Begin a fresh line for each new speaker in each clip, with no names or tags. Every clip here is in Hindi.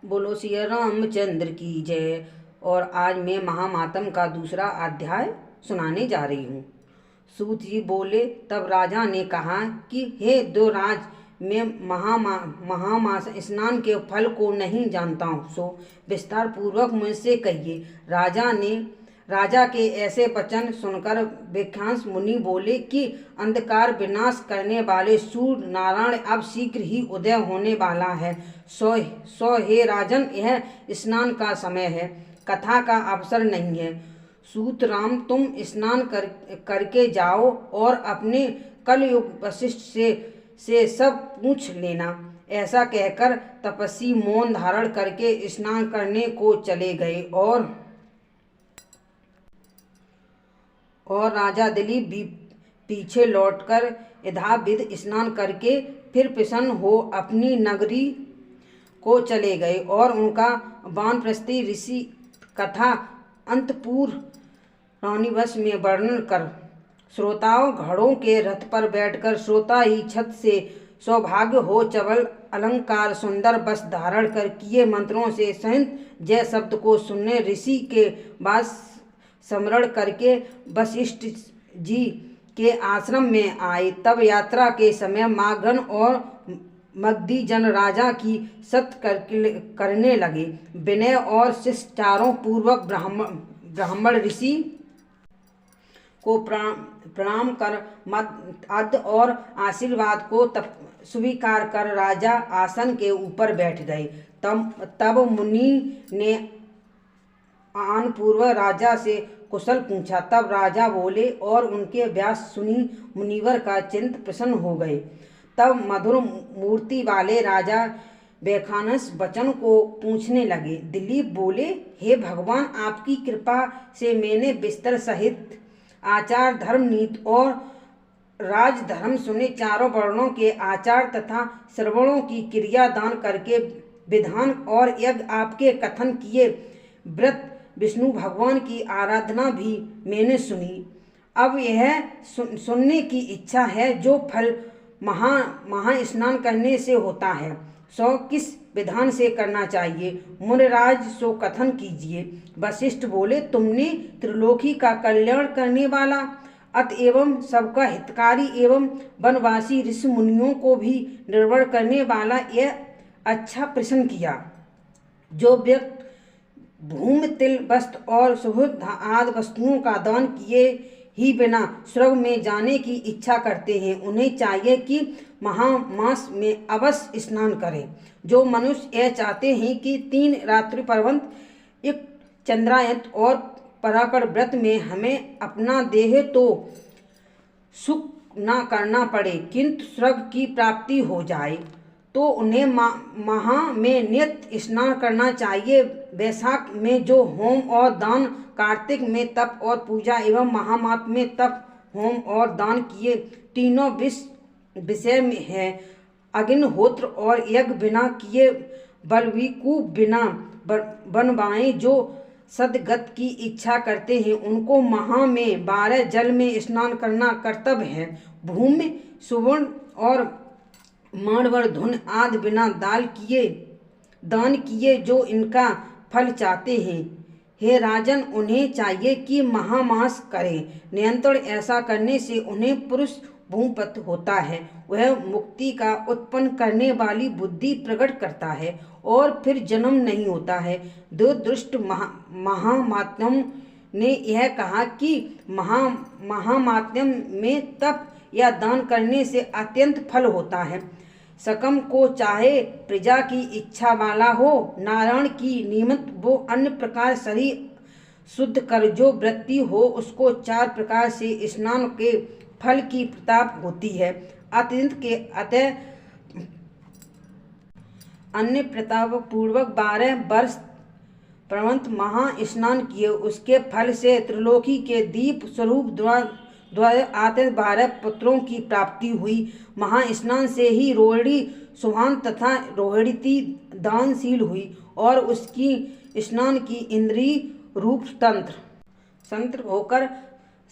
बोलो श्री रामचंद्र की जय। और आज मैं महामातम का दूसरा अध्याय सुनाने जा रही हूँ। सूत जी बोले, तब राजा ने कहा कि हे द्विराज, मैं महामास स्नान के फल को नहीं जानता हूँ, सो विस्तार पूर्वक मुझसे कहिए। राजा के ऐसे वचन सुनकर व्याख्यांस मुनि बोले कि अंधकार विनाश करने वाले सूर्य नारायण अब शीघ्र ही उदय होने वाला है। सो हे राजन, यह स्नान का समय है, कथा का अवसर नहीं है। सूत राम, तुम स्नान करके जाओ और अपने कलयुग वशिष्ठ से सब पूछ लेना। ऐसा कहकर तपस्वी मौन धारण करके स्नान करने को चले गए और राजा दिलीप भी पीछे लौटकर यथाविधि स्नान करके फिर प्रसन्न हो अपनी नगरी को चले गए। और उनका वानप्रस्थी ऋषि कथा अंतपुर रानीवश में वर्णन कर श्रोताओं घोड़ों के रथ पर बैठकर श्रोता ही छत से सौभाग्य हो चवल अलंकार सुंदर वस्त्र धारण कर किए मंत्रों से सहित जय शब्द को सुनने ऋषि के बाद स्मरण करके वशिष्ठ जी के आश्रम में आए। तब यात्रा के समय मागन और मगधी जन राजा की सत करने लगे। विनय और शिष्टाचारों पूर्वक ब्राह्मण ऋषि को प्रणाम कर मद और आशीर्वाद को स्वीकार कर राजा आसन के ऊपर बैठ गए। तब मुनि ने आन पूर्व राजा से कुशल पूछा। तब राजा बोले और उनके व्यास सुनी मुनिवर का चिंत प्रसन्न हो गए। तब मधुर मूर्ति वाले राजा व्याख्यानस वचन को पूछने लगे। दिलीप बोले, हे भगवान, आपकी कृपा से मैंने विस्तार सहित आचार धर्म नीति और राजधर्म सुने। चारों वर्णों के आचार तथा श्रवणों की क्रिया दान करके विधान और यज्ञ आपके कथन किए व्रत विष्णु भगवान की आराधना भी मैंने सुनी। अब यह सुनने की इच्छा है, जो फल महा स्नान करने से होता है, सो किस विधान से करना चाहिए? मुनिराज, सो कथन कीजिए। वशिष्ठ बोले, तुमने त्रिलोकी का कल्याण करने वाला अतएव सबका हितकारी एवं वनवासी ऋषि मुनियों को भी निर्भर करने वाला यह अच्छा प्रश्न किया। जो व्यक्ति भूमि, तिल, वस्त्र और सुहृद आदि वस्तुओं का दान किए ही बिना स्वर्ग में जाने की इच्छा करते हैं, उन्हें चाहिए कि महामास में अवश्य स्नान करें। जो मनुष्य यह चाहते हैं कि 3 रात्रि पर्यंत एक चंद्रायन और पराकड़ व्रत में हमें अपना देह तो सुख न करना पड़े किंतु स्वर्ग की प्राप्ति हो जाए, तो उन्हें महा में नित्य स्नान करना चाहिए। वैशाख में जो होम और दान, कार्तिक में तप और पूजा एवं महामात में तप, होम और दान किए तीनों विषय में है। अग्निहोत्र और यज्ञ बिना किए बलविकु बिना बनवाए। जो सदगत की इच्छा करते हैं उनको महा में 12 जल में स्नान करना कर्तव्य है। भूमि, सुवर्ण और माणवर धुन आदि बिना दान किए जो इनका फल चाहते हैं, हे राजन, उन्हें चाहिए कि महामास करें। नियंत्रण ऐसा करने से उन्हें पुरुष भूमिपति होता है। वह मुक्ति का उत्पन्न करने वाली बुद्धि प्रकट करता है और फिर जन्म नहीं होता है। दुष्ट महामात्यम ने यह कहा कि महामात्यम में तप या दान करने से अत्यंत फल होता है। सकम को चाहे प्रजा की इच्छा वाला हो, नारायण की निमित्त वो अन्य प्रकार शरीर शुद्ध कर जो वृत्ति हो, उसको 4 प्रकार से स्नान के फल की प्रताप होती है। अत्यंत के अतः अन्य प्रताप पूर्वक 12 वर्ष पर्यंत महा स्नान किए, उसके फल से त्रिलोकी के दीप स्वरूप द्वारा आते 12 पुत्रों की प्राप्ति हुई। महास्नान से ही रोहिणी सुहान तथा रोहिणी दानशील हुई और उसकी स्नान की इंद्रिय रूप तंत्र होकर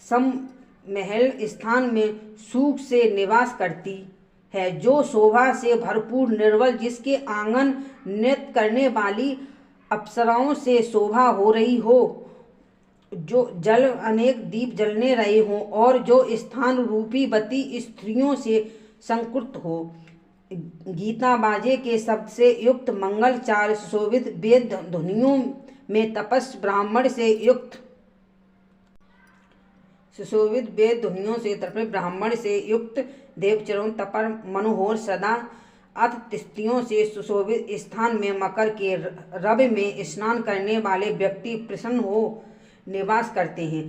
सममहल स्थान में सुख से निवास करती है, जो शोभा से भरपूर निर्मल, जिसके आंगन नृत्य करने वाली अप्सराओं से शोभा हो रही हो, जो जल अनेक दीप जलने रहे हों और जो स्थान रूपी बती स्त्रियों से संकृत हो। गीता बाजे के शब्द से युक्त मंगलचार सुशोभित वेद ध्वनियों में तपस्वी ब्राह्मण से युक्त देवचरों तपर मनोहर सदा अतिथियों से सुशोभित स्थान में मकर के रव में स्नान करने वाले व्यक्ति प्रसन्न हो निवास करते हैं।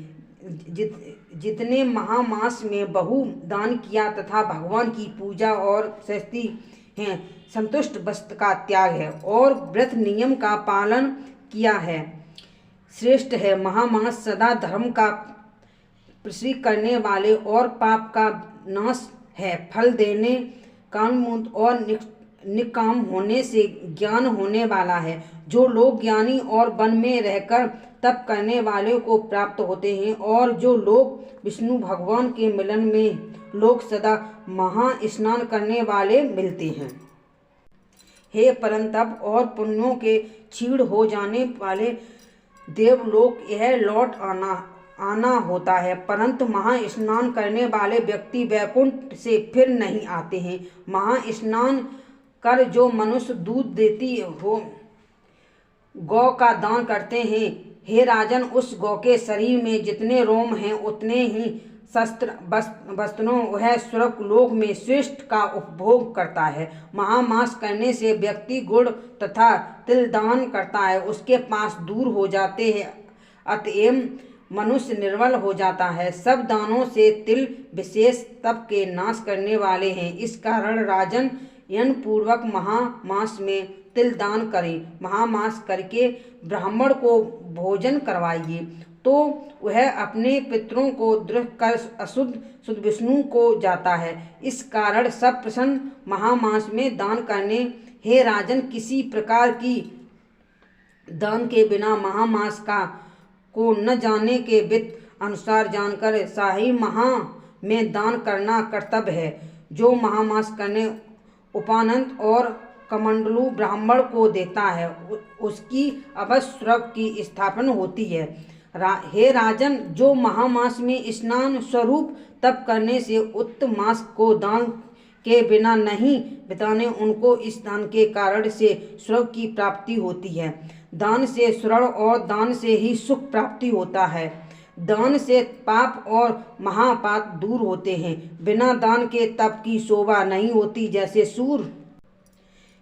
जितने महामास में बहु दान किया तथा भगवान की पूजा और स्तुति हैं, संतुष्ट वस्त्र का त्याग है और व्रत नियम का पालन किया है, श्रेष्ठ है। महामास सदा धर्म का प्रसिद्ध करने वाले और पाप का नाश है, फल देने काममुक्त और निष्काम होने से ज्ञान होने वाला है। जो लोग ज्ञानी और वन में रहकर तप करने वाले को प्राप्त होते हैं और जो लोग विष्णु भगवान के मिलन में लोग सदा महास्नान करने वाले मिलते हैं। हे परंतप और पुण्यों के क्षीण हो जाने वाले देवलोक यह लौट आना होता है, परंतु महास्नान करने वाले व्यक्ति वैकुंठ से फिर नहीं आते हैं। महास्नान कर जो मनुष्य दूध देती हो गौ का दान करते हैं, हे राजन, उस गौ के शरीर में जितने रोम हैं उतने ही वस्त्रों वह स्वर्ग लोक में श्रेष्ठ का उपभोग करता है। महामास करने से व्यक्ति गुड़ तथा तिल दान करता है, उसके पास दूर हो जाते हैं, अतएव मनुष्य निर्मल हो जाता है। सब दानों से तिल विशेष तप के नाश करने वाले हैं। इस कारण राजन यज्ञ पूर्वक महामास में तिल दान करें। महामास करके ब्राह्मण को भोजन करवाइए तो वह अपने पितरों को दृढ़ कर शुद्ध विष्णु को जाता है। इस कारण सब प्रसन्न महामास में दान करने। हे राजन, किसी प्रकार की दान के बिना महामास को न जाने के वित्त अनुसार जानकर शाही महा में दान करना कर्तव्य है। जो महामास करने उपानंत और कमंडलू ब्राह्मण को देता है, उसकी अवश्य स्वर्ग की स्थापना होती है। हे राजन, जो महामास में स्नान स्वरूप तप करने से उत्तम मास को दान के बिना नहीं बिताने, उनको इस दान के कारण से स्वर्ग की प्राप्ति होती है। दान से स्वर्ण और दान से ही सुख प्राप्ति होता है। दान से पाप और महापाप दूर होते हैं। बिना दान के तप की शोभा नहीं होती, जैसे सूर्य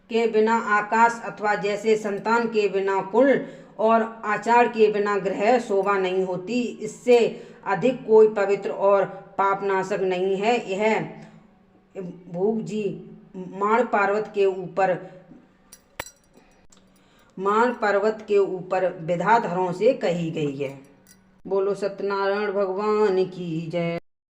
के बिना आकाश अथवा जैसे संतान के बिना कुल और आचार के बिना ग्रह शोभा नहीं होती। इससे अधिक कोई पवित्र और पापनाशक नहीं है। यह भूप जी माण पर्वत के ऊपर विद्याधरों से कही गई है। बोलो सत्यनारायण भगवान की जय।